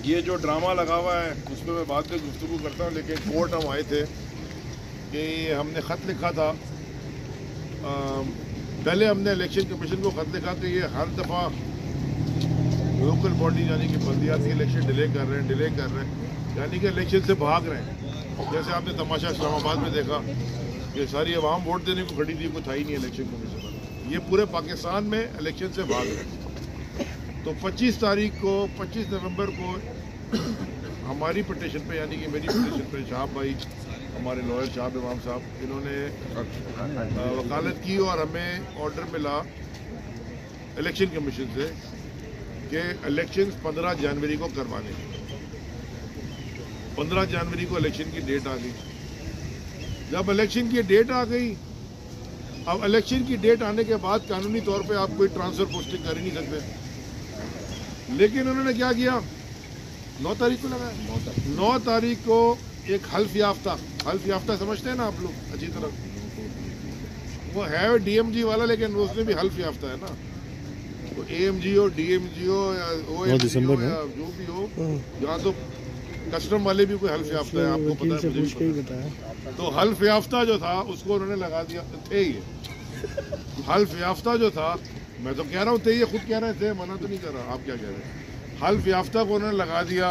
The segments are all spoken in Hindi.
ये जो ड्रामा लगा हुआ है उसमें मैं बाद में गुफ्तगू करता हूँ, लेकिन कोर्ट हम आए थे कि हमने ख़त लिखा था। पहले हमने इलेक्शन कमीशन को ख़त लिखा कि ये हर दफ़ा लोकल बॉडी यानी कि बल्दियाती इलेक्शन डिले कर रहे हैं, यानी कि इलेक्शन से भाग रहे हैं। जैसे आपने तमाशा इस्लामाबाद में देखा कि सारी आवाम वोट देने को खड़ी थी, कोई था ही नहीं इलेक्शन कमीशन। ये पूरे पाकिस्तान में इलेक्शन से भाग रहे हैं। तो 25 नवंबर को हमारी पिटीशन पे, यानी कि मेरी पिटीशन पे शाहब भाई, हमारे लॉयर शाहब इमाम साहब, इन्होंने वकालत की और हमें ऑर्डर मिला इलेक्शन कमीशन से कि इलेक्शन 15 जनवरी को करवाने। 15 जनवरी को इलेक्शन की डेट आ गई। जब इलेक्शन की डेट आ गई, अब इलेक्शन की डेट आने के बाद कानूनी तौर पे आप कोई ट्रांसफर पोस्टिंग कर ही नहीं सकते। लेकिन उन्होंने क्या किया, 9 तारीख को लगाया। 9 तारीख को एक हल्फ याफ्ता समझते हैं ना आप लोग अच्छी तरह, वो है डीएमजी वाला, लेकिन उसमें भी हल्फ याफ्ता है ना। तो एएमजी हो, डीएमजी हो या ओएमजी हो या जो भी हो, यहाँ तो कस्टम वाले भी कोई हल्फ याफ्ता है, आपको पता है, मुझे भी पता है। तो हल्फ याफ्ता जो था उसको उन्होंने लगा दिया थे। ये हल्फ याफ्ता जो था, मैं तो कह रहा हूँ थे, ये खुद कह रहे थे, मना तो नहीं कर रहा। आप क्या कह रहे हैं? हल्फ याफ्ता को उन्होंने लगा दिया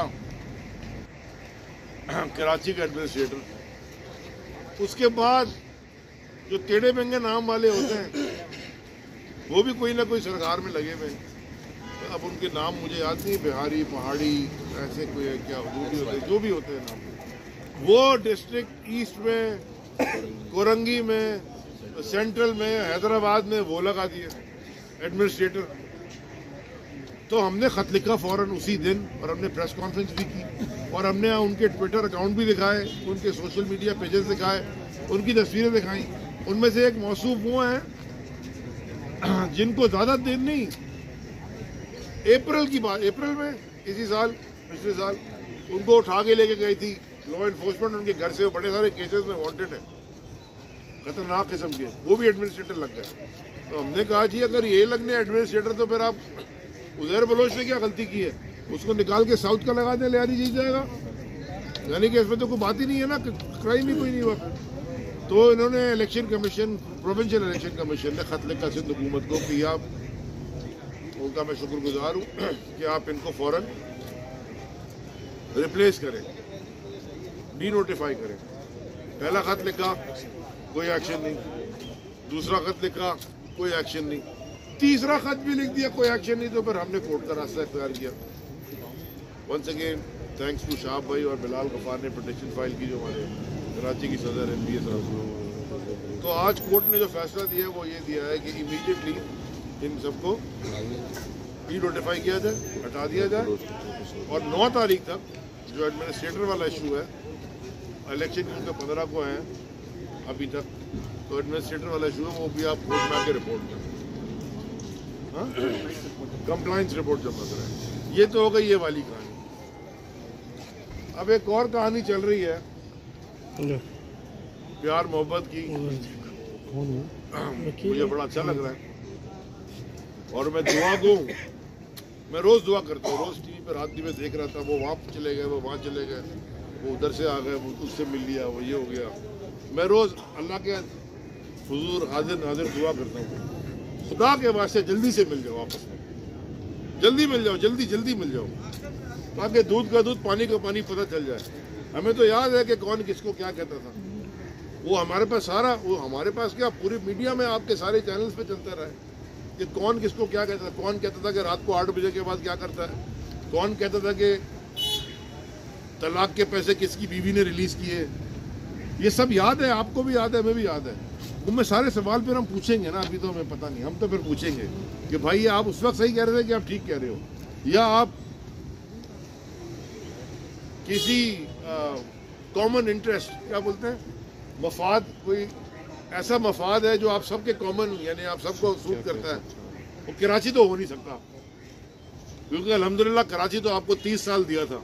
कराची के एडमिनिस्ट्रेटर। उसके बाद जो टेढ़े बेंगे नाम वाले होते हैं वो भी कोई ना कोई सरकार में लगे हुए। अब उनके नाम मुझे याद नहीं, बिहारी, पहाड़ी, ऐसे कोई क्या जो भी होते हैं नाम, वो डिस्ट्रिक्ट ईस्ट में, कोरंगी में, सेंट्रल में, हैदराबाद में वो लगा दिए एडमिनिस्ट्रेटर। तो हमने ख़त लिखा फ़ौरन उसी दिन, और हमने प्रेस कॉन्फ्रेंस भी की, और हमने उनके ट्विटर अकाउंट भी दिखाए, उनके सोशल मीडिया पेजेस दिखाए, उनकी तस्वीरें दिखाई। उनमें से एक मौसूफ वो हैं जिनको ज़्यादा दिन नहीं, अप्रैल की बात, अप्रैल में इसी साल, पिछले साल, उनको उठा के लेके गई थी लॉ इन्फोर्समेंट उनके घर से। बड़े सारे केसेस में वांटेड है, खतरनाक किस्म के, वो भी एडमिनिस्ट्रेटर लग गए। तो हमने कहा जी अगर ये लगने एडमिनिस्ट्रेटर, तो फिर आप उज़ैर बलोच ने क्या गलती की है, उसको निकाल के साउथ का लगा दे, लिहारी जीत जाएगा। यानी कि इसमें तो कोई बात ही नहीं है ना, क्राइम ही कोई नहीं हुआ। तो इन्होंने election commission, provincial election commission ने खत लिखा सिंध हुकूमत को कि आप, उनका मैं शुक्रगुजार हूँ कि आप इनको फौरन रिप्लेस करें, डी नोटिफाई करें। पहला खत लिखा, कोई एक्शन नहीं। दूसरा खत लिखा, कोई एक्शन नहीं। तीसरा खत भी लिख दिया, कोई एक्शन नहीं। तो फिर हमने कोर्ट का रास्ता इख्तियार किया। Once again thanks to Shahab भाई और बिलाल गफार ने पिटीशन फाइल की, जो हमारे कराची की सदर MBA साहब। तो आज कोर्ट ने जो फैसला दिया है वो ये दिया है कि इमीडिएटली इन सबको डी नोटिफाई किया जाए, हटा दिया जाए, और 9 तारीख तक जो एडमिनिस्ट्रेटर वाला इशू है, इलेक्शन उनका 15 को है अभी तक, तो एडमिनिस्ट्रेटर वाला इशू है वो भी आप कोर्ट में आके रिपोर्ट करें, कंप्लाइंस रिपोर्ट जमा कराएं। ये तो हो गई ये वाली कहानी। अब एक और कहानी चल रही है प्यार मोहब्बत की, मुझे बड़ा अच्छा लग रहा है और मैं दुआ को, मैं रोज दुआ करता हूँ। रोज टीवी पर रात में देख रहा था, वो वहाँ चले गए, वो वहाँ चले गए, वो उधर से आ गए, वो उससे मिल लिया, वो ये हो गया। मैं रोज अल्लाह के हुजूर हाजिर नाजिर दुआ करता हूँ, खुदा के वास्ते जल्दी से मिल जाओ, आपस में जल्दी मिल जाओ, जल्दी जल्दी मिल जाओ, ताकि दूध का दूध पानी का पानी पता चल जाए। हमें तो याद है कि कौन किसको क्या कहता था, वो हमारे पास सारा, वो हमारे पास क्या पूरी मीडिया में आपके सारे चैनल्स पे चलता रहा है कि कौन किसको क्या कहता था। कौन कहता था कि रात को 8 बजे के बाद क्या करता है, कौन कहता था कि तलाक के पैसे किसकी बीवी ने रिलीज किए। ये सब याद है, आपको भी याद है, हमें भी याद है। उनमें सारे सवाल फिर हम पूछेंगे ना, अभी तो हमें पता नहीं, हम तो फिर पूछेंगे कि भाई आप उस वक्त सही कह रहे थे कि आप ठीक कह रहे हो, या आप किसी कॉमन इंटरेस्ट, क्या बोलते हैं, मफाद, कोई ऐसा मफाद है जो आप सबके कॉमन, यानी आप सबको सूट करता है। वो कराची तो हो नहीं सकता, क्योंकि अल्हम्दुलिल्लाह कराची तो आपको 30 साल दिया था,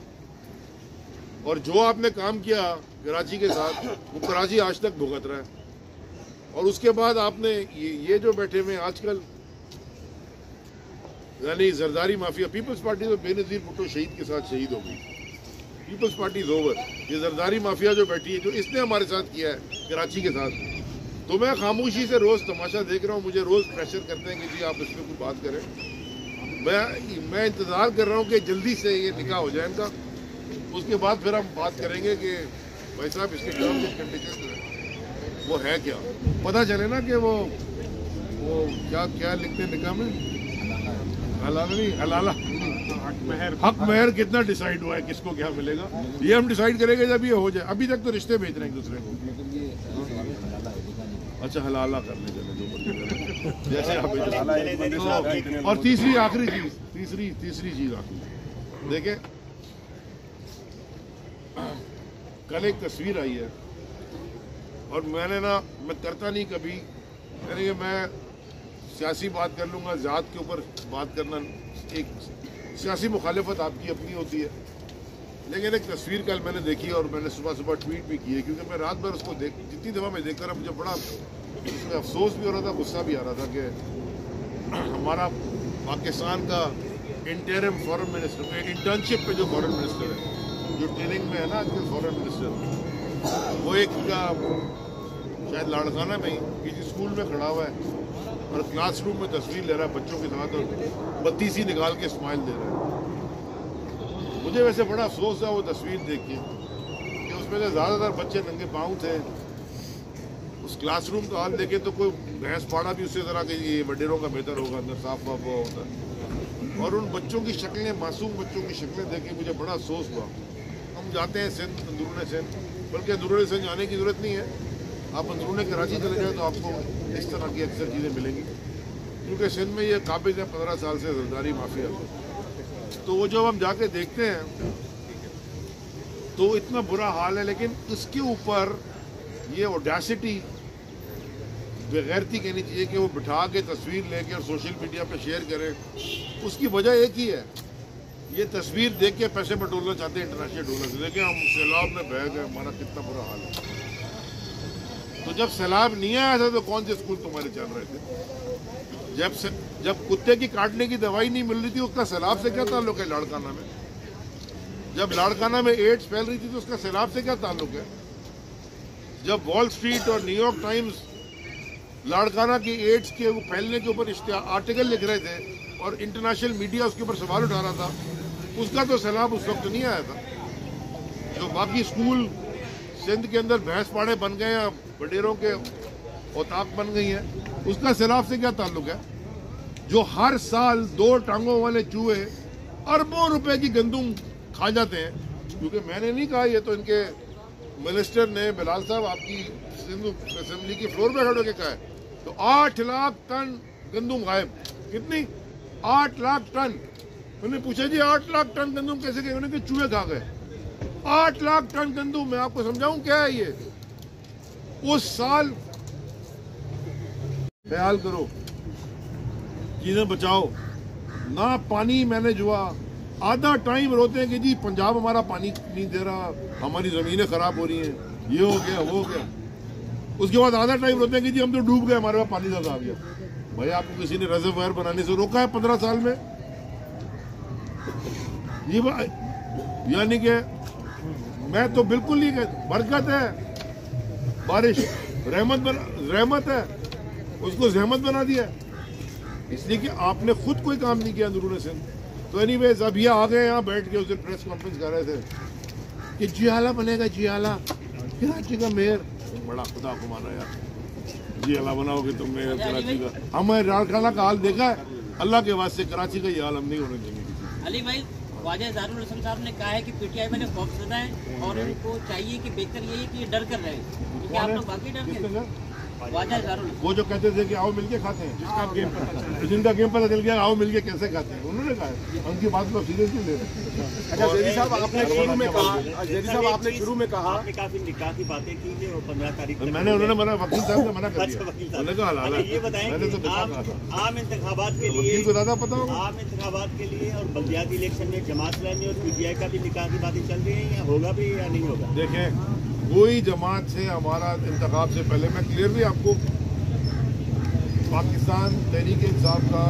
और जो आपने काम किया कराची के साथ वो कराची आज तक भुगत रहा है। और उसके बाद आपने ये जो बैठे हुए आजकल यानी जरदारी माफिया, पीपल्स पार्टी तो बेनज़ीर भुट्टो शहीद के साथ शहीद हो गई, पीपल्स पार्टी इज ओवर। ये जरदारी माफिया जो बैठी है, जो इसने हमारे साथ किया है कराची के साथ, तो मैं खामोशी से रोज़ तमाशा देख रहा हूँ। मुझे रोज़ प्रेशर करते हैं कि जी आप इस पर कुछ बात करें। मैं इंतज़ार कर रहा हूँ कि जल्दी से ये निकाह हो जाए इनका, उसके बाद फिर हम बात करेंगे कि भाई साहब इसके टर्म्स एंड कंडीशन वो है क्या, पता चले ना कि वो क्या क्या लिखते हैं निकाह में, हलाला नहीं हलाला, हक महर कितना डिसाइड हुआ है, किसको क्या मिलेगा, ये हम डिसाइड करेंगे जब ये हो जाए। अभी तक तो रिश्ते भेज रहे हैं एक दूसरे को। अच्छा हलाला करने चले जो जैसे आप। और तीसरी आखिरी चीज आखिरी देखें, कल एक तस्वीर आई है और मैं करता नहीं कभी, यानी कि मैं सियासी बात कर लूँगा, ज़ात के ऊपर बात करना एक सियासी मुखालिफत आपकी अपनी होती है, लेकिन एक तस्वीर कल मैंने देखी और मैंने सुबह ट्वीट भी की है, क्योंकि मैं रात भर उसको जितनी दफ़ा मैं देखकर मुझे बड़ा उसमें अफसोस भी हो रहा था, गुस्सा भी आ रहा था कि हमारा पाकिस्तान का इंटरिम फॉरेन मिनिस्टर, इंटर्नशिप पे जो फॉरेन मिनिस्टर है, जो ट्रेनिंग में है ना आजकल फॉरेन मिनिस्टर, वो एक शायद लाड़काना में ही किसी स्कूल में खड़ा हुआ है और क्लासरूम में तस्वीर ले रहा है बच्चों के साथ और बत्तीसी निकाल के स्माइल दे रहा है। मुझे वैसे बड़ा अफसोस है वो तस्वीर देख के कि उसमें से ज़्यादातर बच्चे नंगे पाँव थे। उस क्लासरूम का हाल देखे तो कोई भैंस पाड़ा भी उससे तरह के ये वडेरों का बेहतर होगा, अंदर साफ वाफ हुआ होता है। और उन बच्चों की शक्लें, मासूम बच्चों की शक्लें देख के मुझे बड़ा अफसोस हुआ। हम जाते हैं सिंध, अंदरूनी सिंध, बल्कि अंदरूनी सिंध जाने की ज़रूरत नहीं है, आप अंदरूनी कराची चले जाए तो आपको इस तरह की अक्सर चीज़ें मिलेंगी, क्योंकि सिंध में ये काबिज है 15 साल से जरदारी माफिया। तो वो जब हम जाके देखते हैं तो इतना बुरा हाल है, लेकिन इसके ऊपर ये ऑडेसिटी, बेगैरती कहनी चाहिए कि वो बिठा के तस्वीर लेके और सोशल मीडिया पे शेयर करें। उसकी वजह एक ही है, ये तस्वीर देख के पैसे बटोरना चाहते हैं इंटरनेशनल डोनर से। देखिए हम सैलाब में बह गए, हमारा कितना बुरा हाल है। तो जब सैलाब नहीं आया था तो कौन से स्कूल तुम्हारे चल रहे थे? जब कुत्ते की काटने की दवाई नहीं मिल रही थी, उसका सैलाब से क्या ताल्लुक है लाड़काना में? जब लाड़काना में एड्स फैल रही थी तो उसका सैलाब से क्या ताल्लुक है? जब वॉल स्ट्रीट और न्यूयॉर्क टाइम्स लाड़काना की एड्स के फैलने के ऊपर आर्टिकल लिख रहे थे और इंटरनेशनल मीडिया उसके ऊपर सवाल उठा रहा था, उसका तो सैलाब उस वक्त नहीं आया था। जो बाकी स्कूल सिंध के अंदर भैंस पाड़े बन गए हैं, वडेरों के औताक बन गई हैं, उसका सैलाब से क्या ताल्लुक है? जो हर साल 2 टांगों वाले चूहे अरबों रुपए की गंदुम खा जाते हैं, क्योंकि मैंने नहीं कहा, ये तो इनके मिनिस्टर ने, बिलाल साहब आपकी सिंध असेंबली की फ्लोर पे खड़े होकर कहा है। तो 8 लाख टन गंदुम गायब। कितनी? 8 लाख टन। उन्होंने पूछा जी 8 लाख टन गंदुम कैसे गए? उन्होंने कहा चूहे खा गए। 8 लाख टन गंदुम, मैं आपको समझाऊं क्या है ये? उस साल ख्याल करो, चीजें बचाओ ना, पानी मैनेज हुआ। आधा टाइम रोते हैं कि जी पंजाब हमारा पानी नहीं दे रहा, हमारी जमीनें खराब हो रही हैं, ये हो गया वो हो गया। उसके बाद आधा टाइम रोते हैं कि जी हम तो डूब गए, हमारे पास पानी ज्यादा आ गया। भाई आपको किसी ने रिजर्वायर बनाने से रोका है 15 साल में? ये यानी कि मैं तो बिल्कुल नहीं कहता, बरकत है बारिश, रहमत है, उसको जहमत बना दिया, इसलिए कि आपने खुद कोई काम नहीं किया अंदरूनी सिंध। तो एनीवेज अब ये आ गए यहाँ बैठ के, उस दिन प्रेस कॉन्फ्रेंस कर रहे थे कि जियाला बनेगा, जियाला कराची का मेयर। बड़ा खुदा को माना यार, जियाला बनाओगे तुम मेयर कराची का? हमें लाड़काना का हाल देखा है, अल्लाह के वास्ते कराची का ये हाल हम नहीं होने देंगे। अली भाई, ख्वाजा इज़हारुल हसन साहब ने कहा है कि पीटीआई में खौफजदा है और उनको चाहिए कि बेहतर यही है कि ये डर कर रहे हैं, क्योंकि आप लोग बाकी डर के। वो जो कहते थे कि आओ मिलके खाते हैं, जिनका गेम पता चल गया आओ मिलके कैसे खाते हैं, उन्होंने कहा उनकी बात को सीरियसली ले रहे हैं। अच्छा ज़ेरी साहब, आपने शुरू में कहा आपने काफी निकाह की बातें की थी, 15 तारीख उन्होंने मना, वकील साहब ने मना कर दिया, उन्होंने कहा हालात। ये बताएं मैंने तो आम इंतखाबात के लिए, वकील को ज़्यादा पता होगा, आम इंतखाबात के लिए और बल्दियाती इलेक्शन में जमात इस्लामी और पीटीआई का भी निकाह की बातें चल रही है, या होगा भी या नहीं होगा? देखें, कोई जमात से हमारा इंतखाब से पहले, मैं क्लियरली आपको पाकिस्तान तहरीक इंसाफ का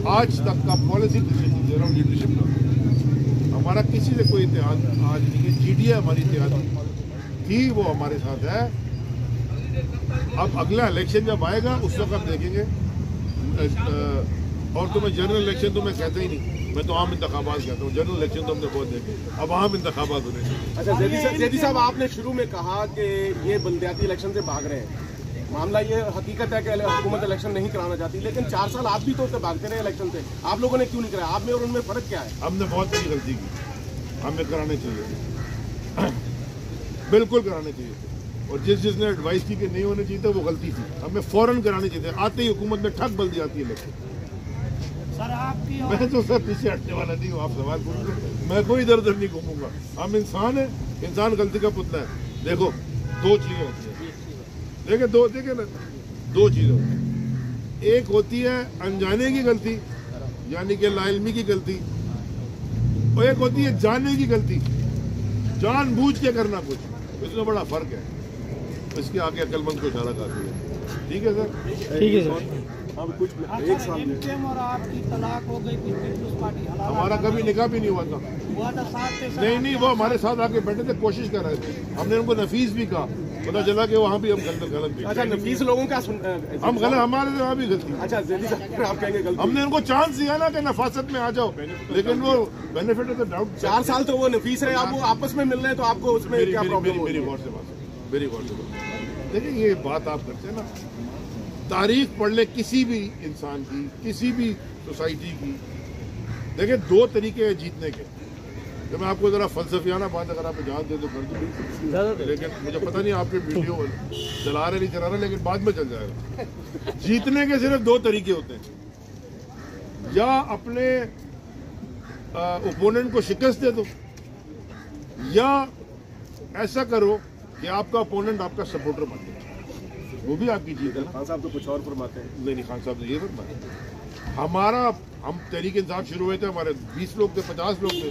आज तक का पॉलिसी डिसीजन दे रहा हूँ लीडरशिप का। हमारा किसी से कोई इत्तेहाद आज नहीं है। GDA हमारी इत्तेहाद थी, वो हमारे साथ है। अब अगला इलेक्शन जब आएगा उस वक्त हम देखेंगे। और तो मैं जनरल इलेक्शन तो मैं कहता ही नहीं, मैं तो आम इंतखाबात कहता हूँ। जनरल इलेक्शन तो हमने बहुत देखे, अब आम इंतखाबात होने चाहिए। अच्छा जैदी साहब, आपने शुरू में कहा कि ये बल्दियाती इलेक्शन से भाग रहे हैं। मामला ये हकीकत है कि हुकूमत इलेक्शन नहीं कराना चाहती, लेकिन 4 साल आप भी तो उससे भागते रहे इलेक्शन से। आप लोगों ने क्यों नहीं कराया? आप में और उनमें फर्क क्या है? हमने बहुत बड़ी गलती की, हमें कराने चाहिए, बिल्कुल कराने चाहिए थे। और जिसने एडवाइस की कि नहीं होने चाहिए था वो गलती थी। हमें फौरन कराने चाहिए थे। आते ही हुकूमत में ठग बल दी जाती है इलेक्शन। सर आपकी मैं तो सर पीछे हटने वाला नहीं हूँ। आप सवाल पूछ, मैं कोई इधर उधर नहीं घूमूंगा। हम इंसान है, इंसान गलती का पुतला है। देखो 2 चीजें होती है, देखे ना, 2 चीजें होती है। एक होती है अनजाने की गलती, यानी कि लाइल्मी की गलती, और एक होती है जाने की गलती, जानबूझ के करना कुछ। इसमें बड़ा फर्क है। इसके आगे अक्लमंद को इशारा काफी है। ठीक है सर, ठीक है सर। हम कुछ एक साल और आपकी तलाक हो गई थी, पीपल्स पार्टी हमारा कभी निकाह भी नहीं हुआ था। हुआ था साथ नहीं, वो हमारे साथ आके बैठे थे, कोशिश कर रहे थे। हमने उनको नफीस भी कहा, पता चला कि वहाँ भी हम गलत भी। अच्छा, नफीस लोगों का हम गलत, हमारे वहाँ भी गलती। अच्छा जैदी साहब, आप कहेंगे गलती। हमने उनको चांस दिया ना कि नफासत में आ जाओ, लेकिन वो बेनिफिट ऑफ द डाउट। 4 साल तो वो नफीस है, अब वो आपस में मिल रहे हैं, तो आपको उसमें क्या प्रॉब्लम? मेरी गौर से बात, मेरी गौर से बात। देखिए ये बात आप करते हैं ना, तारीख पढ़ ले किसी भी इंसान की, किसी भी सोसाइटी की। देखिए 2 तरीके हैं जीतने के। तो मैं आपको जरा फलसफियाना बात अगर आप इजाज़त दे तो कर दूँ, लेकिन मुझे पता नहीं आपके वीडियो चला रहे नहीं चला रहे, लेकिन बाद में चल जाएगा। जीतने के सिर्फ 2 तरीके होते हैं, या अपने ओपोनेंट को शिकस्त दे दो, या ऐसा करो कि आपका ओपोनेंट आपका सपोर्टर बन जाए। वो भी आपकी जीत है ना। खान साहब तो कुछ और फरमाते हैं। नहीं, खान साहब ने ये फरमाया। हमारा, हम तहरीक इंसाफ शुरू हुए थे, हमारे 20 लोग थे, 50 लोग थे,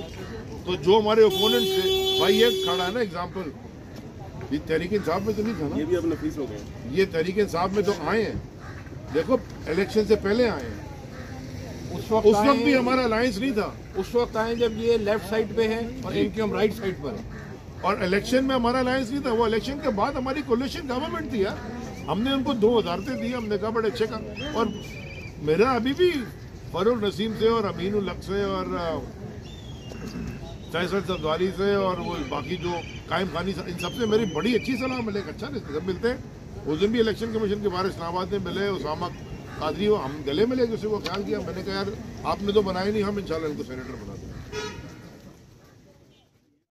तो जो हमारे ओपोनेंट थे, भाई ये खड़ा है ना एग्जाम्पल, ये तहरीक इंसाफ में तो नहीं था ना। ये भी अब नफीस हो गए, ये तहरीक इंसाफ में तो आए हैं। देखो इलेक्शन से पहले आए हैं, उस वक्त भी हमारा अलायंस नहीं था। उस वक्त आए जब ये लेफ्ट साइड पे है और इनकी हम राइट साइड पर है। और इलेक्शन में हमारा अलायंस नहीं था। वो इलेक्शन के बाद हमारी कोलिशन गवर्नमेंट थी यार। हमने उनको 2 वजारतें दी, हमने कहा बड़े अच्छे का। और मेरा अभी भी फरूक नसीम से और अमीन उल हक से और फैसल सफदारी से और वो बाकी जो कायम खानी, इन सबसे मेरी बड़ी अच्छी सलाह मिले, अच्छा सब मिलते हैं। उस दिन भी इलेक्शन कमीशन के बाहर इस्लामाबाद में मिले, उसामा कादरी, हम गले मिले, किसी को ख्याल किया। मैंने कहा यार आपने तो बनाया नहीं, हम इंशाल्लाह इनको सेनेटर बना देंगे।